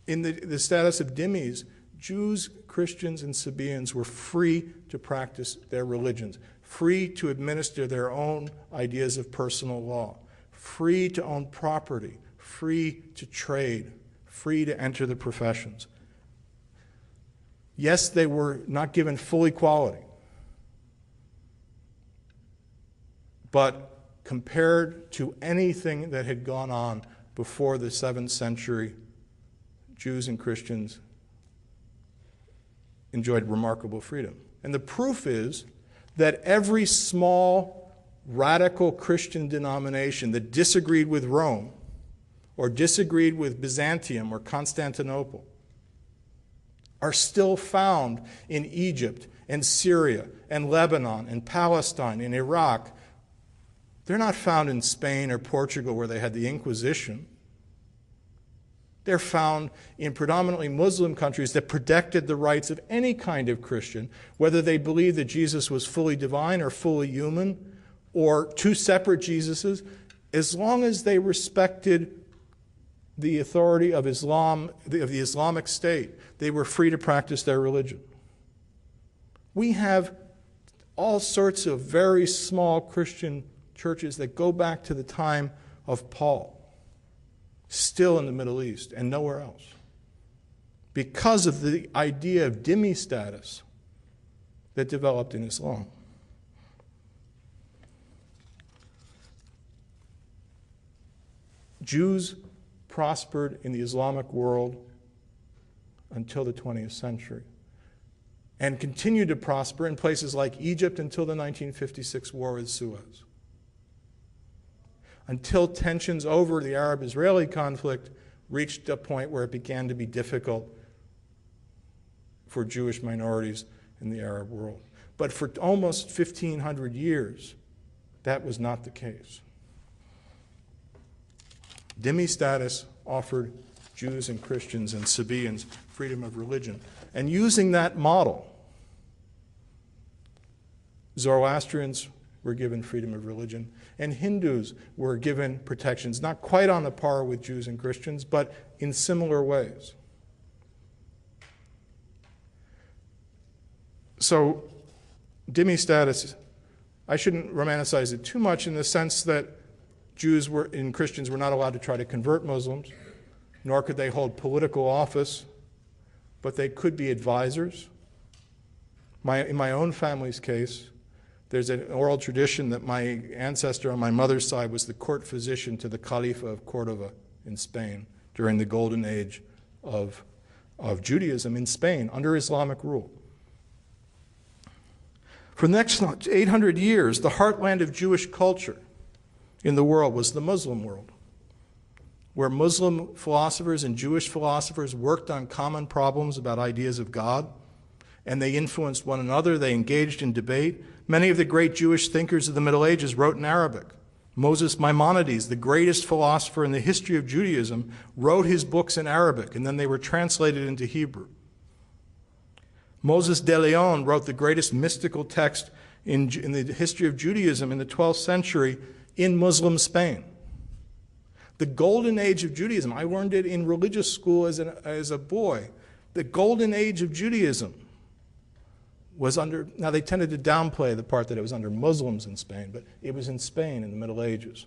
In the status of dhimmis, Jews, Christians, and Sabaeans were free to practice their religions, free to administer their own ideas of personal law, free to own property, free to trade, free to enter the professions. Yes, they were not given full equality, but compared to anything that had gone on before the 7th century, Jews and Christians enjoyed remarkable freedom. And the proof is that every small, radical Christian denomination that disagreed with Rome or disagreed with Byzantium or Constantinople are still found in Egypt and Syria and Lebanon and Palestine and Iraq. They're not found in Spain or Portugal where they had the Inquisition. They're found in predominantly Muslim countries that protected the rights of any kind of Christian, whether they believed that Jesus was fully divine or fully human, or two separate Jesuses, as long as they respected the authority of Islam, of the Islamic State, they were free to practice their religion. We have all sorts of very small Christian churches that go back to the time of Paul, still in the Middle East and nowhere else, because of the idea of dhimmi status that developed in Islam. Jews prospered in the Islamic world until the 20th century and continued to prosper in places like Egypt until the 1956 war with Suez, until tensions over the Arab-Israeli conflict reached a point where it began to be difficult for Jewish minorities in the Arab world. But for almost 1,500 years, that was not the case. Dhimmi status offered Jews and Christians and Sabaeans freedom of religion. And using that model, Zoroastrians were given freedom of religion, and Hindus were given protections, not quite on the par with Jews and Christians, but in similar ways. So, dhimmi status, I shouldn't romanticize it too much in the sense that Jews and Christians were not allowed to try to convert Muslims, nor could they hold political office, but they could be advisors. In my own family's case, there's an oral tradition that my ancestor on my mother's side was the court physician to the Khalifa of Cordova in Spain during the golden age of Judaism in Spain under Islamic rule. For the next 800 years, the heartland of Jewish culture in the world was the Muslim world, where Muslim philosophers and Jewish philosophers worked on common problems about ideas of God, and they influenced one another. They engaged in debate. Many of the great Jewish thinkers of the Middle Ages wrote in Arabic. Moses Maimonides, the greatest philosopher in the history of Judaism, wrote his books in Arabic, and then they were translated into Hebrew. Moses de Leon wrote the greatest mystical text in the history of Judaism in the 12th century in Muslim Spain. The golden age of Judaism, I learned it in religious school as a boy. The golden age of Judaism was now they tended to downplay the part that it was under Muslims in Spain, but it was in Spain in the Middle Ages.